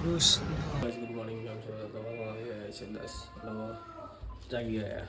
Good morning. કેમ છો? તમારા આવી ગયા છે 10 જાગી ગયા.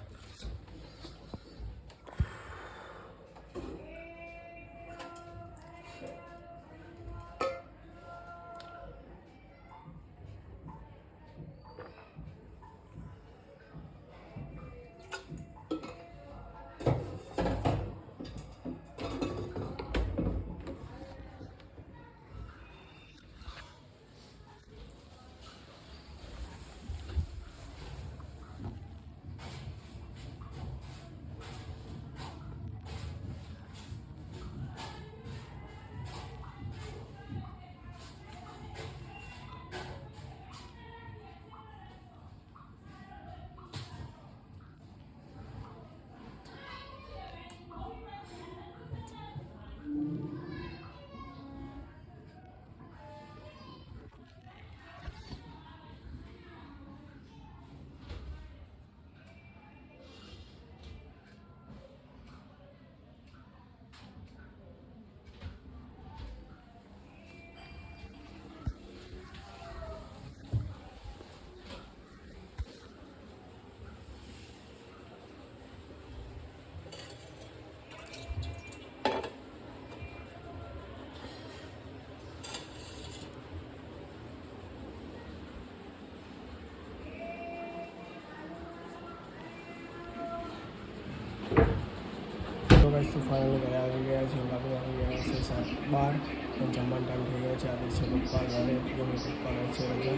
તો ફાઇનલ ઘરે આવી ગયા છે. આપણે આવી ગયા છે 7:12 પણ જમવાનો ટાઈમ થઈ ગયો છે. આજે છે પપ્પા ઘરે પપ્પાને છે રજા.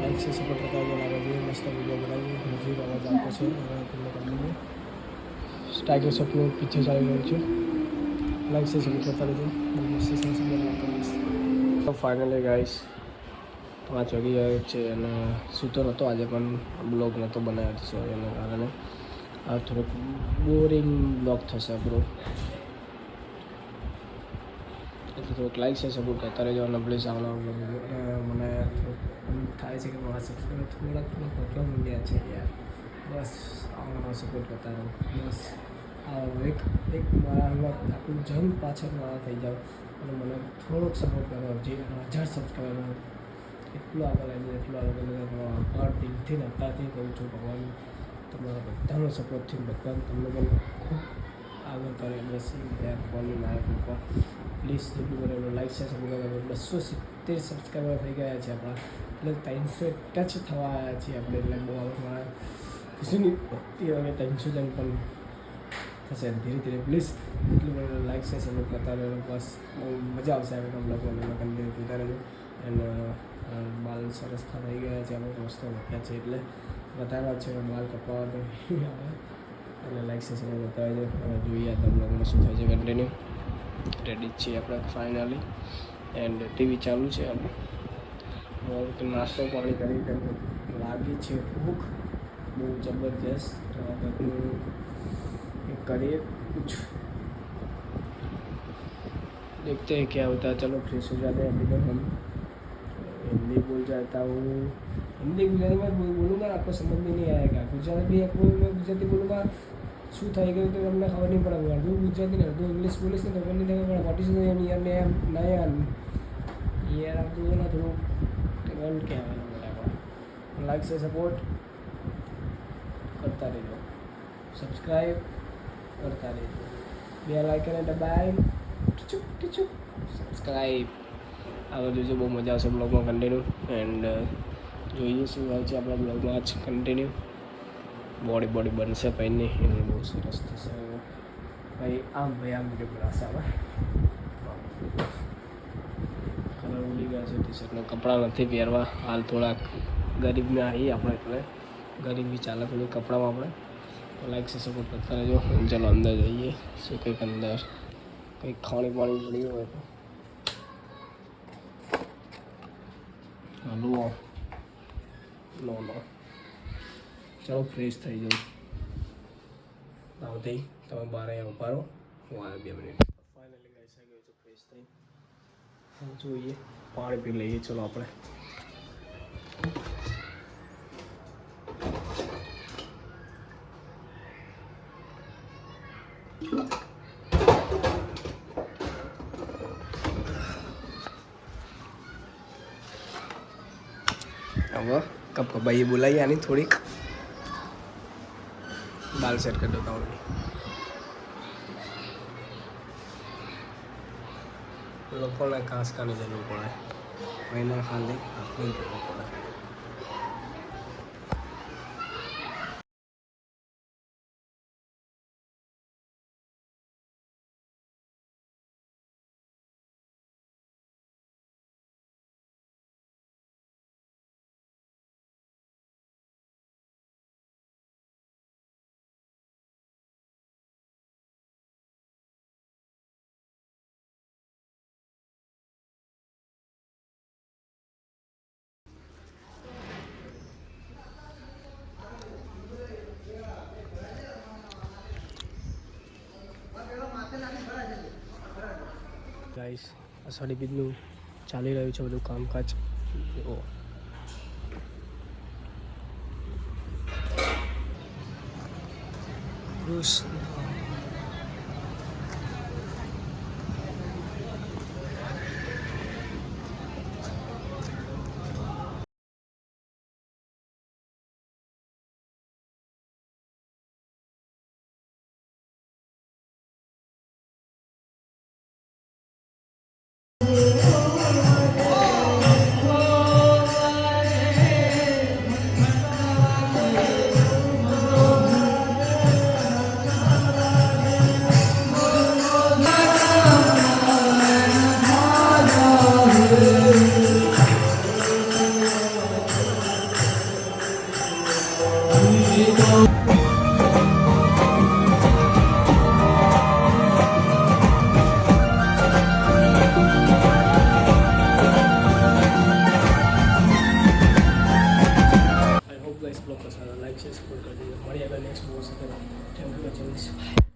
લાઈક છે સપોર્ટ કરતા લાગે જોઈએ. મસ્ત વિડીયો બનાવી મ્યુઝિક અવાજ આપતો છે અને તમને કંપની ટાઈગર શોપનું પિક્ચર ચાલી રહ્યું છે. લાઈક છે સપોર્ટ કરતા રહેજો. તો ફાઇનલી ગાઈસ 5 વાગી ગયા છે અને સૂતો નહોતો આજે પણ બ્લોગ નહોતો બનાવ્યો છે એના કારણે આ થોડોક બોરિંગ બ્લોગ થશે આપણો. એટલે થોડુંક લાઈક છે સપોર્ટ કરતા રહેજો અને પ્લીઝ આવનાર મને થોડુંક થાય છે કે મારા સબસ્ક્રાઈબર થોડાક વધવા માંડ્યા છે યાર. બસ આવનાર સપોર્ટ કરતા રહો. બસ એક મારા આટલું જંગ પાછળ મારા થઈ જાઓ અને મને થોડોક સપોર્ટ કરો. જે 1000 સબસ્ક્રાઈબર એટલું આગળ આવી જાય એટલું આગળ તમારા દિલથી ને અત્યારથી કહું છું ભગવાન તમારા બધાનો સપોર્ટથી ભગવાન તમને પણ ખૂબ આગળ કરે. બસ ત્યાં ભગવાનની મારા કૃપા. પ્લીઝ જેટલું બને લાઈક છે સપોર્ટ કરો. 270 સબસ્ક્રાઈબર થઈ ગયા છે આપણા, એટલે 300 ટચ થવા આવ્યા છીએ આપણે. એટલે બહુ મારા ખુશીની એ હવે 300 જણ પણ થશે ધીરે ધીરે. પ્લીઝ એટલું બને લાઈક છે સપોર્ટ કરતા રહેજો. બસ બહુ મજા આવશે આગળ બ્લોગમાં કન્ટિન્યુ જોતા રહેજો. એન્ડ બાલ સરસ થઈ ગયા છે આપણે મસ્ત વધ્યા છે એટલે બતાવ્યા છે બાલ કપાવા તો એટલે લાઈક છે સપોર્ટ કરતા રહેજો. અને જોઈએ આ બ્લોગમાં શું થાય છે. કન્ટિન્યુ રેડી જ છીએ આપણે ફાઇનલી. એન્ડ ટીવી ચાલુ છે આપણે નાસ્તો પાણી કરી લાગી છે ભૂખ બહુ જબરજસ્ત. તો બધું કરીએ कुछ देखते हैं क्या होता है. चलो फ्रेश हो जाते हैं. अभी तक हम हिंदी बोल जाता हूँ. हिंदी गुजराती में बोलूँगा आपको समझ में नहीं आएगा. गुजराती आपको मैं गुजराती बोलूँगा શું થઈ ગયું તો તમને ખબર નહીં પડે. અડધું ગુજરાતી ને અડધું ઇંગ્લિશ બોલીશ ને તો ખબર નહીં પડે. વોટ ઇઝ નેમ યાર નેમ નયન યાર આ બધું ને થોડું વર્લ્ડ કહેવાય બરાબર. લાઈક છે સપોર્ટ કરતા રહેજો. સબસ્ક્રાઈબ કરતા રહેજો. બે લાઇકને દબાઈ ટીચુક સબસ્ક્રાઈબ. આગળ જોજો બહુ મજા આવશે બ્લોગમાં કન્ટિન્યુ. એન્ડ જોઈએ શું હોય છે આપણા બ્લોગમાં આજ કન્ટિન્યુ. બોડી બનશે ભાઈ નહીં એટલે બહુ સરસ થશે ભાઈ. આમ વિડીયો બનાવશે આપણે. કલર ઉડી ગયા છે ટી શર્ટના. કપડાં નથી પહેરવા હાલ. થોડાક ગરીબમાં આવી આપણે એટલે ગરીબી ચાલે થોડી કપડામાં આપણે. તો લાઈક છે સપોર્ટ કરતા રહેજો. ચાલો અંદર જઈએ. શું કંઈક અંદર કંઈક ખાણી પાણી પડ્યું હોય તો હલવો નો ચાલો ફ્રેશ થઈ જાઉં. આવતી તમે બહાર અહીંયા ઉભા રહો. હું આવે 2 મિનિટ. ફાઇનલી ગાઈસ આવી ગયો છું ફ્રેશ થઈ. જોઈએ પાણી પી લઈએ. ચલો આપણે अब कब कब ये बुलाई यानी थोड़ी बाल सेट कर देता हूँ લોકોને કાંસકાની જરૂર પડે મહિના ખાલી આપણે જરૂર પડે ગાઈસ અષાઢી બીજનું ચાલી રહ્યું છે બધું કામકાજ ઓ ક્રુઝ લાઈક છે સપોર્ટ કરી દીધો મળી આગળ નેક્સ્ટ બહુ સાથે થેન્ક યુ વોચિંગ